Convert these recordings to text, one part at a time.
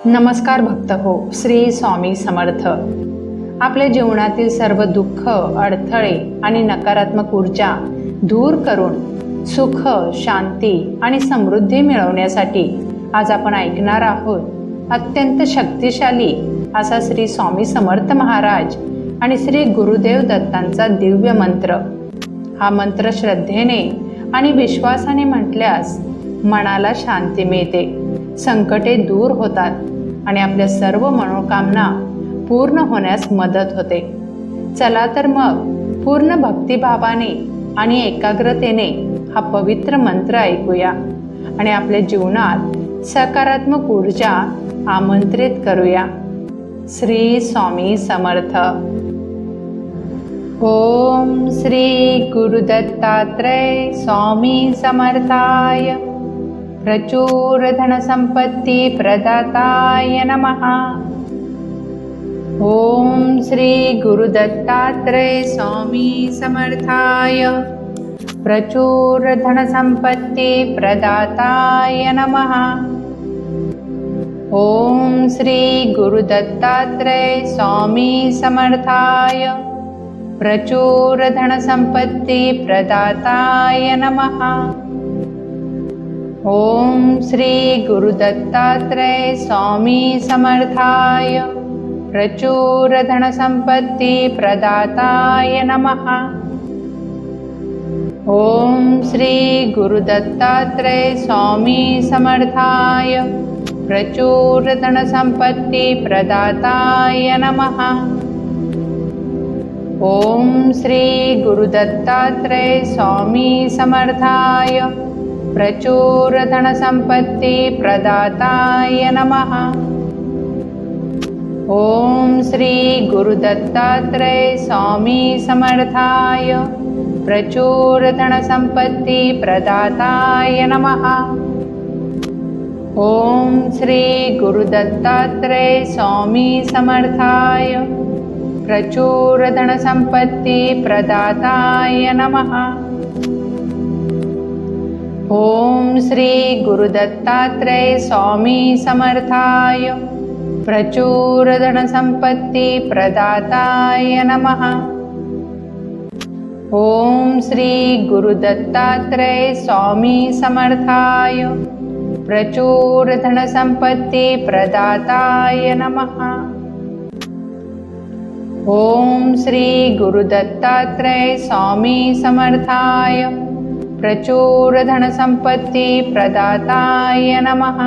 नमस्कार भक्त हो, श्री स्वामी समर्थ. आपल्या जीवनातील सर्व दुःख, अडथळे आणि नकारात्मक ऊर्जा दूर करून सुख, शांती आणि समृद्धी मिळवण्यासाठी आज आपण ऐकणार आहोत अत्यंत शक्तिशाली असा श्री स्वामी समर्थ महाराज आणि श्री गुरुदेव दत्तांचा दिव्य मंत्र. हा मंत्र श्रद्धेने आणि विश्वासाने म्हटल्यास मनाला शांती मिळते, संकटे दूर होतात आणि आपल्या सर्व मनोकामना पूर्ण होण्यास मदत होते. चला तर मग पूर्ण भक्तिभावाने आणि एकाग्रतेने हा पवित्र मंत्र ऐकूया आणि आपल्या जीवनात सकारात्मक ऊर्जा आमंत्रित करूया. श्री स्वामी समर्थ. ओम श्री गुरुदत्तात्रय स्वामी समर्थाय प्रचुर धनसंपत्ति प्रदाताय नमः. ओम श्री गुरुदत्तात्रय स्वामी समर्थाय प्रचुर धनसंपत्ति प्रदाताय नमः. ओम श्री गुरुदत्तात्रय स्वामी समर्थाय प्रचुर धनसंपत्ति प्रदाताय नमः. ओम श्री गुरुदत्तात्रय स्वामी समर्थाय प्रचुर धनसंपत्ति प्रदाताय नमः. ओम श्री गुरुदत्तात्रय स्वामी समर्थाय प्रचुर धनसंपत्ति प्रदाताय नमः. ओम श्री गुरुदत्तात्रय स्वामी समर्थाय प्रचुर धनसंपत्ति प्रदाताय नमः. ओम श्री गुरुदत्तात्रय स्वामी समर्थाय प्रचुर धनसंपत्ति प्रदाताय नमः. ओम श्री गुरुदत्तात्रय स्वामी समर्थाय प्रचुर धनसंपत्ति प्रदाताय नमः. ओम श्री गुरुदत्तात्रय स्वामी समर्थाय प्रचुर धनसंपत्ति प्रदाताय नमः. ओम श्री गुरुदत्तात्रय स्वामी समर्थाय प्रचुर धनसंपत्ति प्रदाताय नमः. ओम श्री गुरुदत्तात्रय स्वामी समर्थाय प्रचुर धनसंपत्ति प्रदाताय नमः.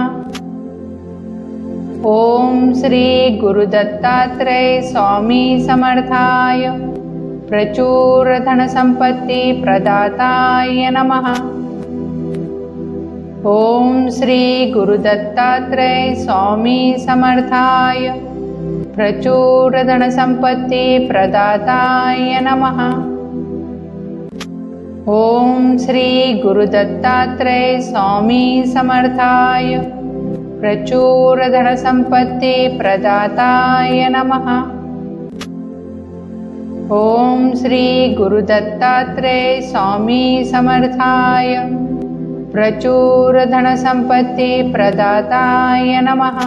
ओम श्री गुरुदत्तात्रय स्वामी समर्थाय प्रचुर धनसंपत्ति प्रदाताय नमः. ओम श्री गुरुदत्तात्रय स्वामी समर्थाय प्रचुर धनसंपत्ति प्रदाताय नमः. ओम श्री गुरुदत्तात्रय स्वामी समर्थाय प्रचुर धनसंपत्ति प्रदाताय नमः. ओम श्री गुरुदत्तात्रय स्वामी समर्थाय प्रचुर धनसंपत्ति प्रदाताय नमः.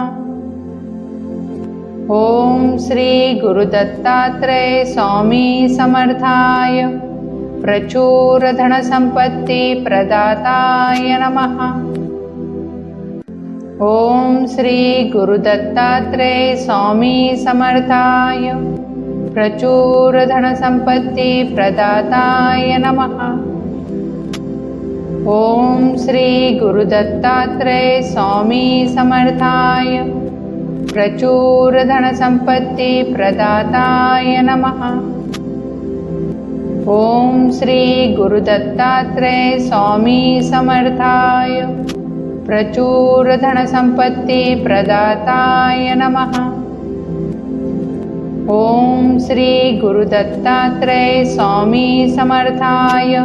ओम श्री गुरुदत्तात्रय स्वामी समर्थाय प्रचुर धनसंपत्ति प्रदाताय नमः. ओम श्री गुरुदत्तात्रय स्वामी समर्थाय प्रचुर धनसंपत्ति प्रदाताय नमः. ओम श्री गुरुदत्तात्रय स्वामी समर्थाय प्रचुर धनसंपत्ति प्रदाताय नमः. ओम श्री गुरुदत्तात्रय स्वामी समर्थाय प्रचुर धनसंपत्ति प्रदाताय नमः. ओम श्री गुरुदत्तात्रय स्वामी समर्थाय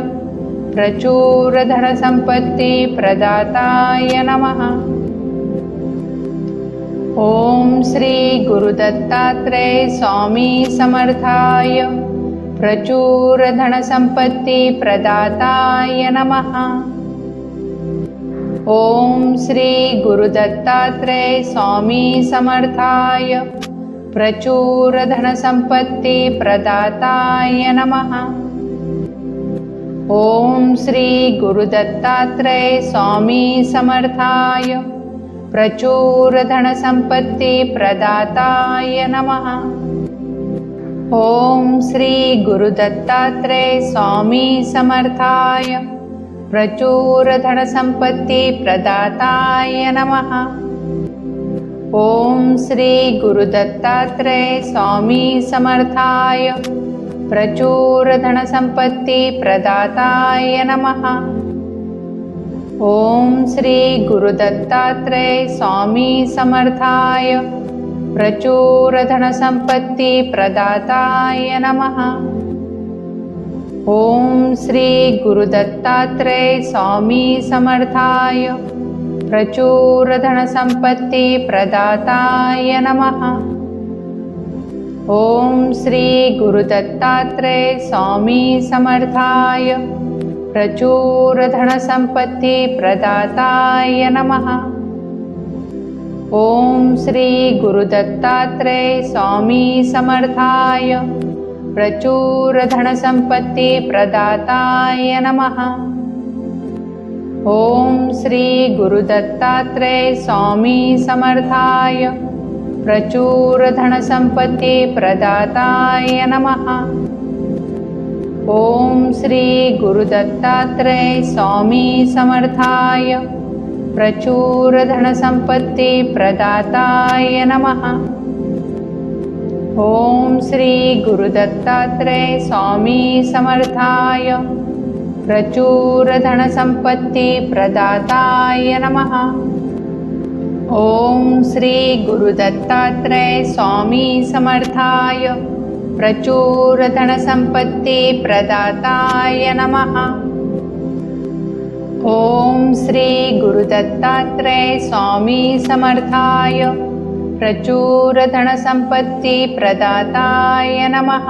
प्रचुर धनसंपत्ति प्रदाताय नमः. ओम श्री गुरुदत्तात्रय स्वामी समर्थाय प्रचुर धनसंपत्ति प्रदाताय नमः. ओम श्री गुरुदत्तात्रेय स्वामी समर्थाय प्रचुर धनसंपत्ति प्रदाताय नमः। ओम श्री गुरुदत्तात्रेय स्वामी समर्थाय प्रचुर धनसंपत्ति प्रदाताय नमः। ओम श्री गुरुदत्तात्रेय स्वामी समर्थाय प्रचुर धनसंपत्ति प्रदाताय नमः। ओम श्री गुरुदत्तात्रेय स्वामी समर्थाय प्रचुर धनसंपत्ति प्रदाताय नमः। ओम श्री गुरुदत्तात्रेय स्वामी समर्थाय प्रचुर धनसंपत्ति प्रदाताय नमः। ओम श्री गुरुदत्तात्रेय स्वामी समर्थाय प्रचुर धनसंपत्ति प्रदाताय नमः। ओम श्री गुरुदत्तात्रेय स्वामी समर्थाय प्रचुर धनसंपत्ति प्रदाताय नमः। ओम श्री गुरुदत्तात्रेय स्वामी समर्थाय प्रचुर धनसंपत्ति प्रदाताय नमः। ओम श्री गुरुदत्तात्रेय स्वामी समर्थाय प्रचुर धनसंपत्ति प्रदाताय नमः। ओम श्री गुरुदत्तात्रेय स्वामी समर्थाय प्रचुर धनसंपत्ति प्रदाताय नमः। ओम श्री गुरुदत्तात्रेय स्वामी समर्थाय प्रचुर धनसंपत्ति प्रदाताय नमः। ओम श्री गुरुदत्तात्रेय स्वामी समर्थाय प्रचुर धनसंपत्ति प्रदाताय नमः। ओम श्री गुरुदत्तात्रेय स्वामी समर्थाय प्रचुर धनसंपत्ति प्रदाताय नमः।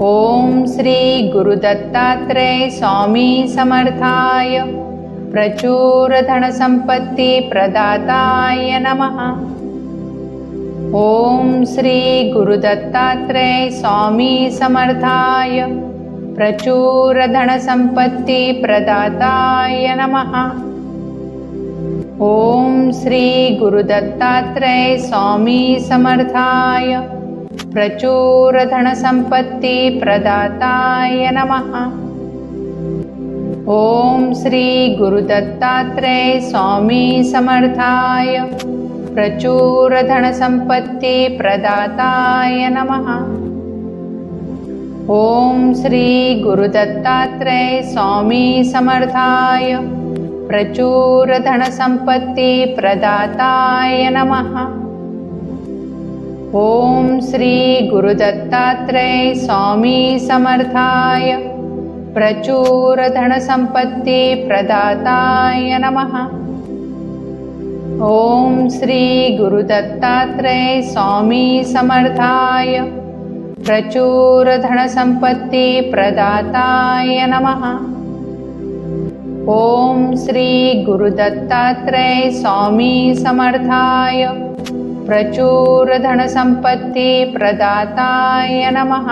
ओम श्री गुरुदत्तात्रेय स्वामी समर्थाय प्रचुर धनसंपत्ति प्रदाताय नमः। ओम श्री गुरुदत्तात्रेय स्वामी समर्थाय प्रचुर धनसंपत्ति प्रदाताय नमः। ओम श्री गुरुदत्तात्रेय स्वामी समर्थाय प्रचुर धनसंपत्ति प्रदाताय नमः। ओम श्री गुरुदत्तात्रेय स्वामी समर्थाय प्रचुर धनसंपत्ति प्रदाताय नमः। ओम श्री गुरुदत्तात्रेय स्वामी समर्थाय प्रचुर धनसंपत्ति प्रदाताय नमः। ओम श्री गुरुदत्तात्रेय स्वामी समर्थाय प्रचुर धनसंपत्ति प्रदाताय नमः। ओम श्री गुरुदत्तात्रेय स्वामी समर्थाय प्रचुर धनसंपत्ति प्रदाताय नमः। ओम श्री गुरुदत्तात्रेय स्वामी समर्थाय प्रचुर धनसंपत्ति प्रदाताय नमः।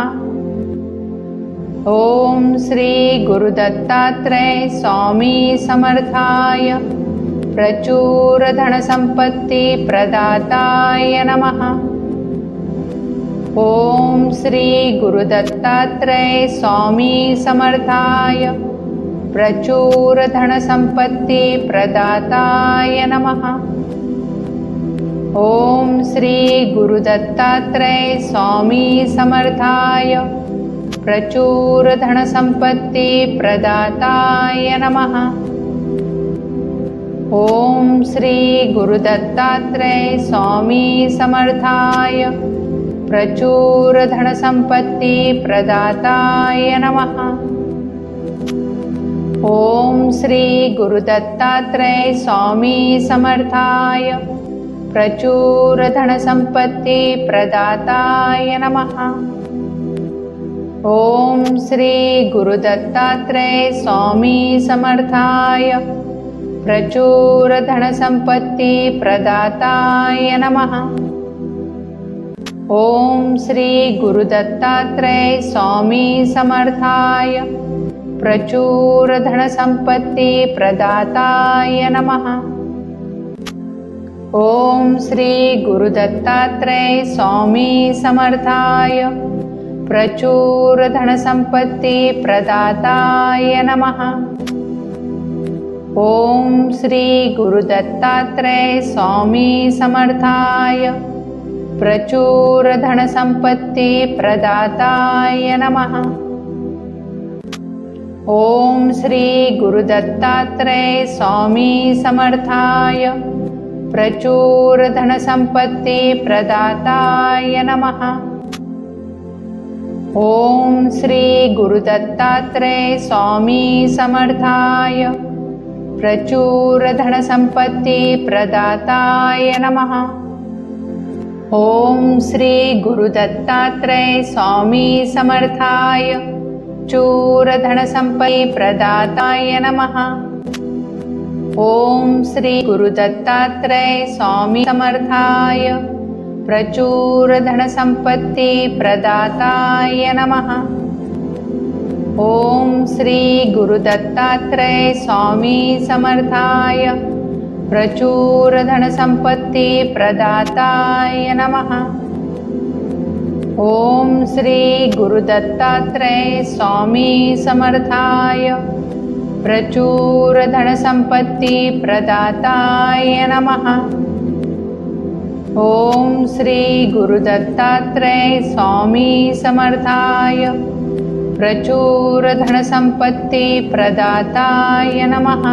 ओम श्री गुरुदत्तात्रेय स्वामी समर्थाय प्रचुर धनसंपत्ति प्रदाताय नमः। ओम श्री गुरुदत्तात्रेय स्वामी समर्थाय प्रचुर धनसंपत्ति प्रदाताय नमः। ओम श्री गुरुदत्तात्रेय स्वामी समर्थाय प्रचुर धनसंपत्ति प्रदाताय नमः। ओम श्री गुरुदत्तात्रेय स्वामी समर्थाय प्रचुर धनसंपत्ति प्रदाताय नमः। ओम श्री गुरुदत्तात्रेय स्वामी समर्थाय प्रचुर धनसंपत्ति प्रदाताय नमः। ओम श्री गुरुदत्तात्रेय स्वामी समर्थाय प्रचुर धनसंपत्ति प्रदाताय नमः। ओम श्री गुरुदत्तात्रेय स्वामी समर्थाय प्रचुर धनसंपत्ति प्रदाताय नमः। ओम श्री गुरुदत्तात्रेय स्वामी समर्थाय प्रचुर धनसंपत्ति प्रदाताय नमः। ओम श्री गुरुदत्तात्रेय स्वामी समर्थाय प्रचुर धनसंपत्ति प्रदाताय नमः। ओम श्री गुरुदत्तात्रेय स्वामी समर्थाय प्रचुर धनसंपत्ति प्रदाताय नमः। ओम श्री गुरुदत्तात्रेय स्वामी समर्थाय प्रचुर धनसंपत्ति प्रदाताय नमः। ओम श्री गुरुदत्तात्रेय स्वामी समर्थाय चूर धनसंपत्ति प्रदाताय नमः। ओम श्री गुरुदत्तात्रेय स्वामी समर्थाय प्रचुर धनसंपत्ति प्रदाताय नमः। ओम श्री गुरुदत्तात्रेय स्वामी समर्थाय प्रचुर धनसंपत्ति प्रदाताय नमः। ओम श्री गुरुदत्तात्रेय स्वामी समर्थाय प्रचुर धनसंपत्ति प्रदाताय नमः। ओम श्री गुरुदत्तात्रेय स्वामी समर्थाय प्रचुर धनसंपत्ति प्रदाताय नमः।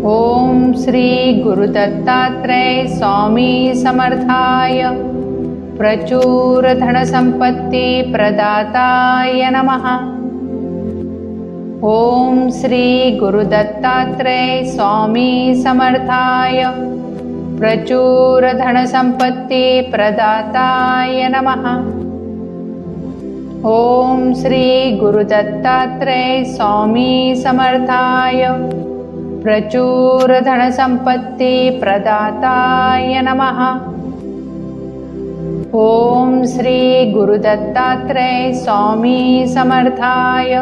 ओम श्री गुरुदत्तात्रेय स्वामी समर्थाय प्रचुर धनसंपत्ति प्रदाताय नमः। ओम श्री गुरुदत्तात्रेय स्वामी समर्थाय प्रचुर धनसंपत्ति प्रदाताय नमः। ओम श्री गुरुदत्तात्रेय स्वामी समर्थाय प्रचुर धनसंपत्ति प्रदाताय नमः। ओम श्री गुरुदत्तात्रेय स्वामी समर्थाय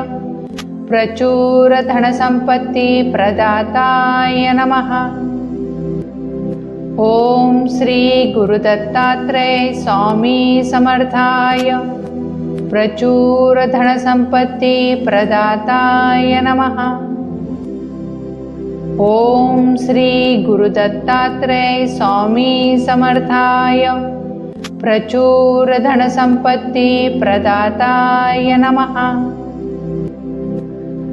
प्रचुर धनसंपत्ति प्रदाताय नमः। ओम श्री गुरुदत्तात्रेय स्वामी समर्थाय प्रचुर धनसंपत्ति प्रदाताय नमः। ओम श्री गुरुदत्तात्रेय स्वामी समर्थाय प्रचुर धनसंपत्ति प्रदाताय नमः।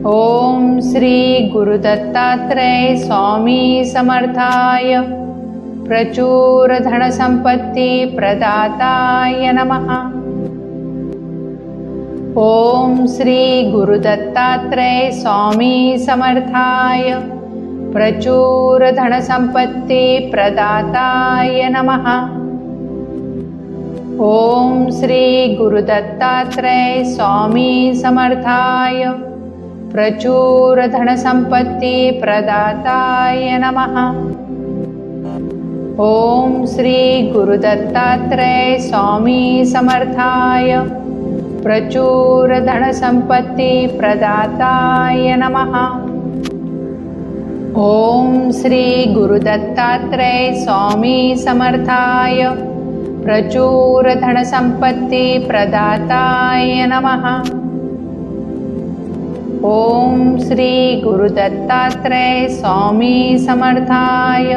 ओम श्री गुरुदत्तात्रेय स्वामी समर्थाय प्रचुर धनसंपत्ति प्रदाताय नमः। ओम श्री गुरुदत्तात्रेय स्वामी समर्थाय प्रचुर धनसंपत्ति प्रदाताय नमः। ओम श्री गुरुदत्तात्रेय स्वामी समर्थाय प्रचुर धनसंपत्ति प्रदाताय नमः। ओम श्री गुरुदत्तात्रेय स्वामी समर्थाय प्रचुर धनसंपत्ति प्रदाताय नमः। ओम श्री गुरुदत्तात्रेय स्वामी समर्थाय प्रचुर धनसंपत्ति प्रदाताय नमः। ओम श्री गुरुदत्तात्रेय स्वामी समर्थाय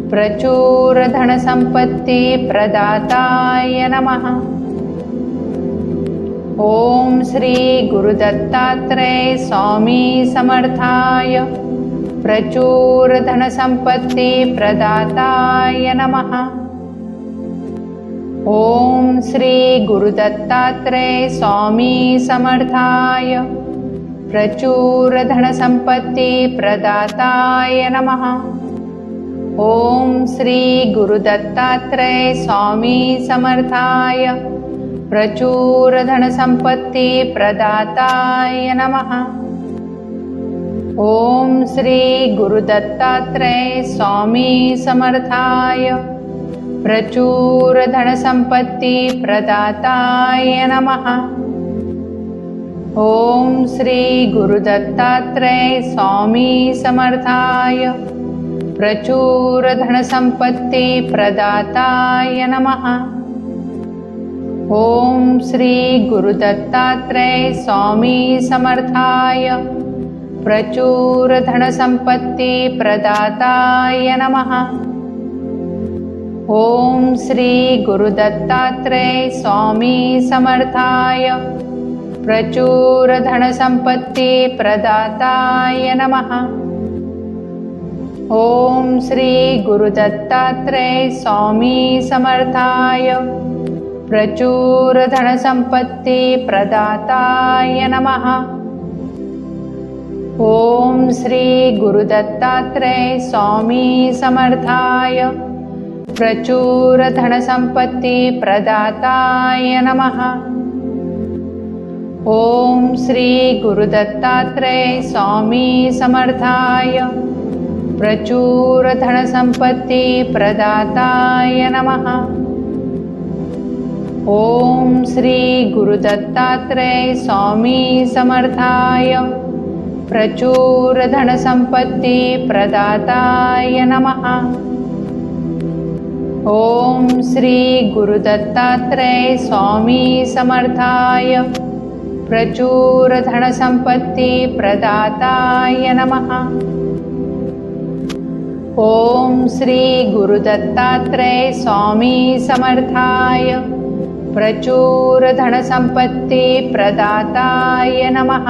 प्रचुर धनसंपत्ति प्रदाताय नमः। ओम श्री गुरुदत्तात्रेय स्वामी समर्थाय प्रचुर धनसंपत्ति प्रदाताय नमः। ओम श्री गुरुदत्तात्रेय स्वामी समर्थाय प्रचुर धनसंपत्ति प्रदाताय नमः। ओम श्री गुरुदत्तात्रेय स्वामी समर्थाय प्रचुर धनसंपत्ति प्रदाताय नमः। ओम श्री गुरुदत्तात्रेय स्वामी समर्थाय प्रचुर धनसंपत्ति प्रदाताय नमः। ओम श्री गुरुदत्तात्रेय स्वामी समर्थाय प्रचुर धनसंपत्ति प्रदाताय नमः। ओम श्री गुरुदत्तात्रेय स्वामी समर्थाय प्रचुर धनसंपत्ति प्रदाताय नमः। ओम श्री गुरुदत्तात्रेय स्वामी समर्थाय प्रचुर धनसंपत्ति प्रदाताय नमः। ओम श्री गुरुदत्तात्रेय स्वामी समर्थाय प्रचुर धनसंपत्ति प्रदाताय नमः। ओम श्री गुरुदत्तात्रेय स्वामी समर्थाय प्रचुर धनसंपत्ति प्रदाताय नमः। ओम श्री गुरुदत्तात्रेय स्वामी समर्थाय प्रचुर धनसंपत्ति प्रदाताय नमः। ओम श्री गुरुदत्तात्रेय स्वामी समर्थाय प्रचुर धनसंपत्ति प्रदाताय नमः। ओम श्री गुरुदत्तात्रेय स्वामी समर्थाय प्रचुर धनसंपत्ति प्रदाताय नमः। ओम श्री गुरुदत्तात्रेय स्वामी समर्थाय प्रचुर धनसंपत्ति प्रदाताय नमः।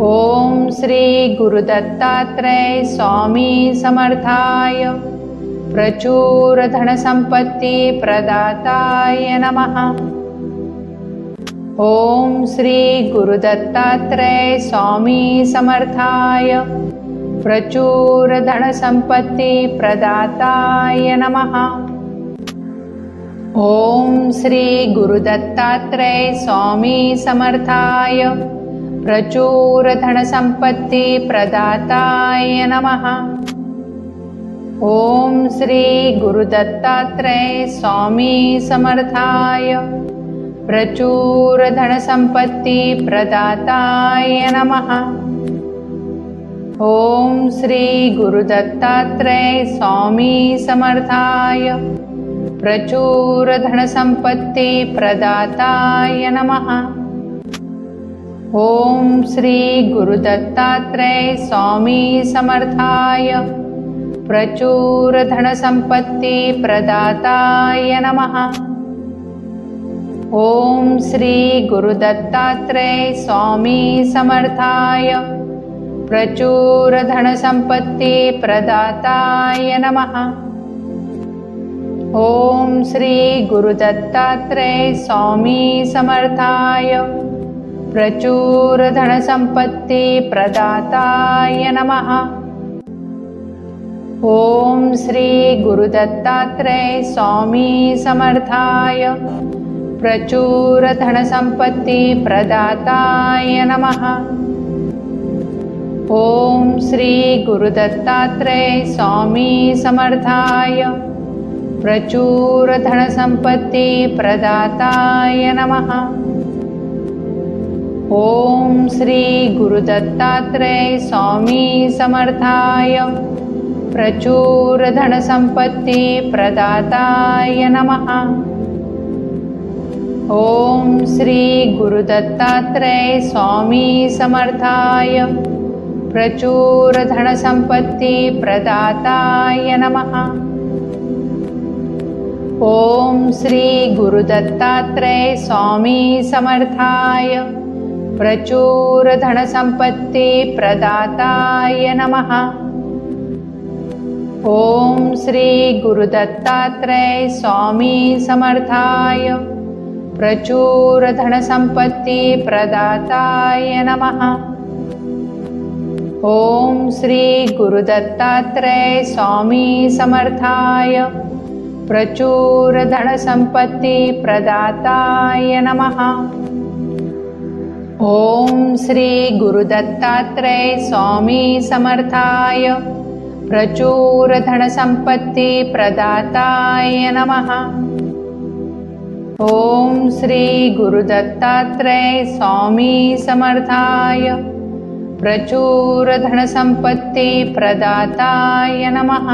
ओम श्री गुरुदत्तात्रेय स्वामी समर्थाय प्रचुर धनसंपत्ति प्रदाताय नमः। ओम श्री गुरुदत्तात्रेय स्वामी समर्थाय प्रचुर धनसंपत्ति प्रदाताय नमः। ओम श्री गुरुदत्तात्रेय स्वामी समर्थाय प्रचुर धनसंपत्ति प्रदाताय नमः। ओम श्री गुरुदत्तात्रेय स्वामी समर्थाय प्रचुर धनसंपत्ति प्रदाताय नमः। ओम श्री गुरुदत्तात्रेय स्वामी समर्थाय प्रचुर धनसंपत्ति प्रदाताय नमः। ओम श्री गुरुदत्तात्रेय स्वामी समर्थाय प्रचुर धनसंपत्ति प्रदाताय नमः। ओम श्री गुरुदत्तात्रेय स्वामी समर्थाय प्रचुर धनसंपत्ति प्रदाताय नमः। ओम श्री गुरुदत्तात्रेय स्वामी समर्थाय प्रचुर धनसंपत्ति प्रदाताय नमः। ओम श्री गुरुदत्तात्रेय स्वामी समर्थाय प्रचुर धनसंपत्ति प्रदाताय नमः। ओम श्री गुरुदत्तात्रेय स्वामी समर्थाय प्रचुर धनसंपत्ति प्रदाताय नमः। ओम श्री गुरुदत्तात्रेय स्वामी समर्थाय प्रचुर धनसंपत्ति प्रदाताय नमः। ओम श्री गुरुदत्तात्रेय स्वामी समर्थाय प्रचुर धनसंपत्ति प्रदाताय नमः। ओम श्री गुरुदत्तात्रेय स्वामी समर्थाय प्रचुर धनसंपत्ति प्रदाताय नमः। ओम श्री गुरुदत्तात्रेय स्वामी समर्थाय प्रचुर धनसंपत्ति प्रदाताय नमः। ओम श्री गुरुदत्तात्रेय स्वामी समर्थाय प्रचुर धनसंपत्ति प्रदाताय नमः। ओम श्री गुरुदत्तात्रेय स्वामी समर्थाय प्रचुर धनसंपत्ति प्रदाताय नमः। ओम श्री गुरुदत्तात्रेय स्वामी समर्थाय प्रचुर धनसंपत्ति प्रदाताय नमः।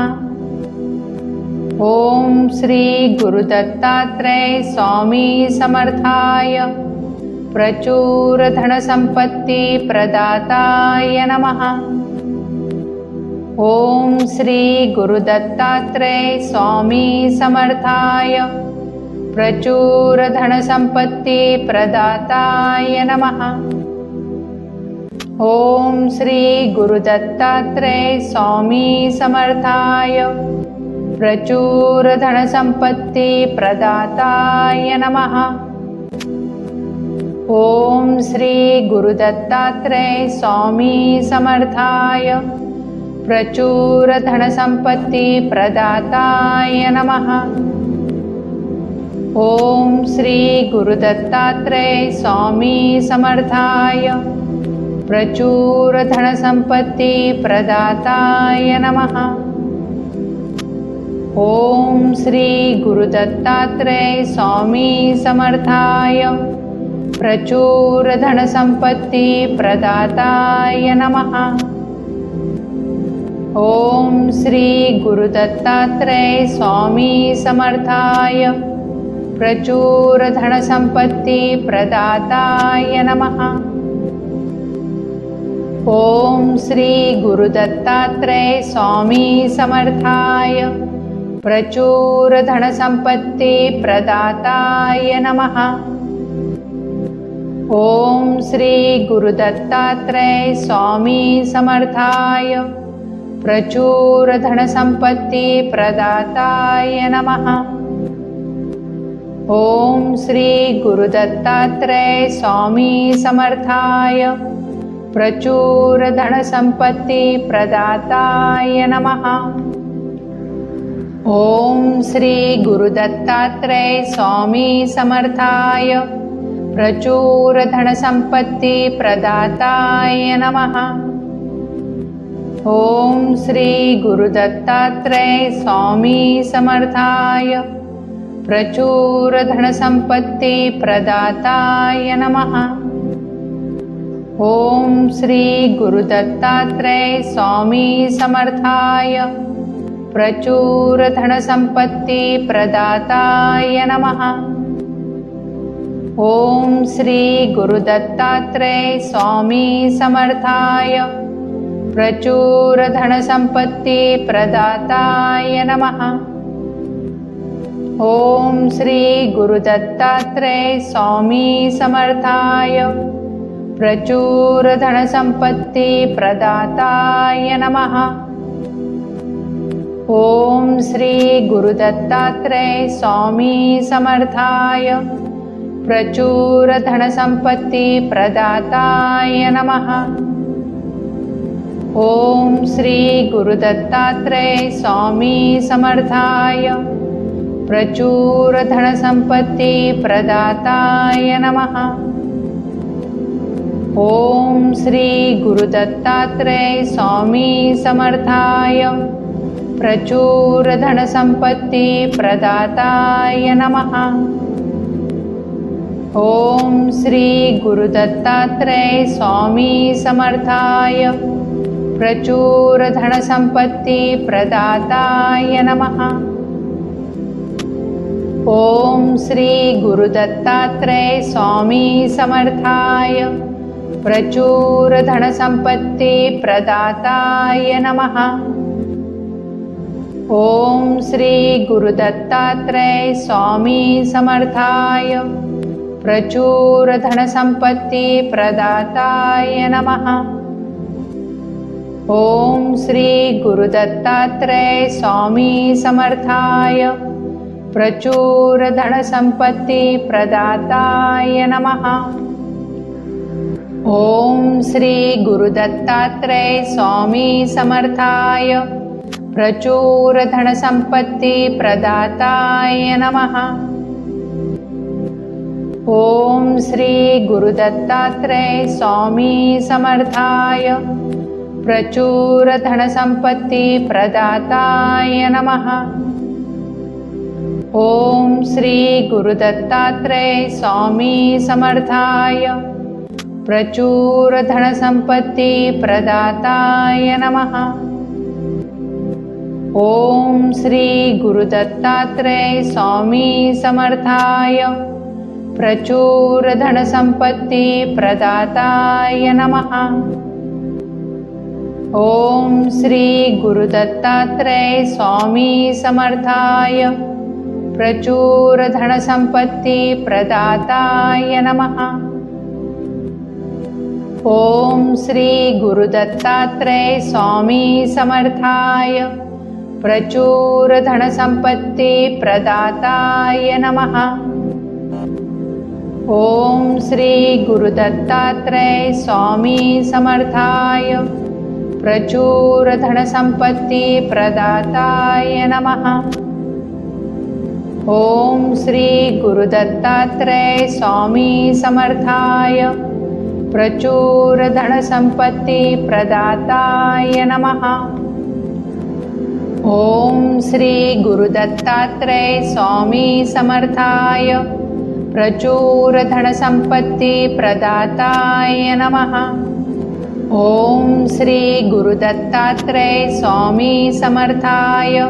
ओम श्री गुरुदत्तात्रेय स्वामी समर्थाय प्रचुर धनसंपत्ति प्रदाताय नमः। ओम श्री गुरुदत्तात्रेय स्वामी समर्थाय प्रचुर धनसंपत्ति प्रदाताय नमः। ओम श्री गुरुदत्तात्रेय स्वामी समर्थाय प्रचुर धनसंपत्ति प्रदाताय नमः। ओम श्री गुरुदत्तात्रेय स्वामी समर्थाय प्रचुर धनसंपत्ति प्रदाताय नमः। ओम श्री गुरुदत्तात्रेय स्वामी समर्थाय प्रचुर धनसंपत्ति प्रदाताय नमः। ओम श्री गुरुदत्तात्रेय स्वामी समर्थाय प्रचुर धनसंपत्ति प्रदाताय नमः। ओम श्री गुरुदत्तात्रेय स्वामी समर्थाय प्रचुर धनसंपत्ति प्रदाताय नमः। ओम श्री गुरुदत्तात्रेय स्वामी समर्थाय प्रचुर धनसंपत्ति प्रदाताय नमः। ओम श्री गुरुदत्तात्रेय स्वामी समर्थाय प्रचुर धनसंपत्ति प्रदाताय नमः। ओम श्री गुरुदत्तात्रेय स्वामी समर्थाय प्रचुर धनसंपत्ति प्रदाताय नमः। ओम श्री गुरुदत्तात्रेय स्वामी समर्थाय प्रचुर धनसंपत्ति प्रदाताय नमः। ओम श्री गुरुदत्तात्रेय स्वामी समर्थाय प्रचुर धनसंपत्ति प्रदाताय नमः। ओम श्री गुरुदत्तात्रेय स्वामी समर्थाय प्रचुर धनसंपत्ति प्रदाताय नमः। ओम श्री गुरुदत्तात्रेय स्वामी समर्थाय प्रचुर धनसंपत्ति प्रदाताय नमः। ओम श्री गुरुदत्तात्रेय स्वामी समर्थाय प्रचुर धनसंपत्ति प्रदाताय नमः। ओम श्री गुरुदत्तात्रेय स्वामी समर्थाय प्रचुर धनसंपत्ति प्रदाताय नमः। ओम श्री गुरुदत्तात्रेय स्वामी समर्थाय प्रचुर धनसंपत्ति प्रदाताय नमः। ओम श्री गुरुदत्तात्रेय स्वामी समर्थाय प्रचुर धनसंपत्ति प्रदाताय नमः। ओम श्री गुरुदत्तात्रेय स्वामी समर्थाय प्रचुर धनसंपत्ति प्रदाताय नमः। ओम श्री गुरुदत्तात्रेय स्वामी समर्थाय प्रचुर धनसंपत्ति प्रदाताय नमः। ओम श्री गुरुदत्तात्रेय स्वामी समर्थाय प्रचुर धनसंपत्ति प्रदाताय नमः। ओम श्री गुरुदत्तात्रेय स्वामी समर्थाय प्रचुर धनसंपत्ति प्रदाताय नमः। ओम श्री गुरुदत्तात्रेय स्वामी समर्थाय प्रचुर धनसंपत्ति प्रदाताय नमः। ओम श्री गुरुदत्तात्रेय स्वामी समर्थाय प्रचुर धनसंपत्ति प्रदाताय नमः। ओम श्री गुरुदत्तात्रेय स्वामी समर्थाय प्रचुर धनसंपत्ति प्रदाताय नमः। ओम श्री गुरुदत्तात्रेय स्वामी समर्थाय प्रचुर धनसंपत्ति प्रदाताय नमः। ओम श्री गुरुदत्तात्रेय स्वामी समर्थाय प्रचुर धनसंपत्ति प्रदाताय नमः। ओम श्री गुरुदत्तात्रेय स्वामी समर्थाय प्रचुर धनसंपत्ति प्रदाताय नमः। ओम श्री गुरुदत्तात्रेय स्वामी समर्थाय प्रचुर धनसंपत्ति प्रदाताय नमः। ओम श्री गुरुदत्तात्रेय स्वामी समर्थाय प्रचुर धनसंपत्ति प्रदाताय नमः। ओम श्री गुरुदत्तात्रेय स्वामी समर्थाय प्रचुर धनसंपत्ति प्रदाताय नमः। ओम श्री गुरुदत्तात्रेय स्वामी समर्थाय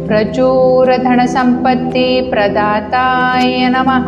प्रचुर धनसंपत्ति प्रदाताय नमः।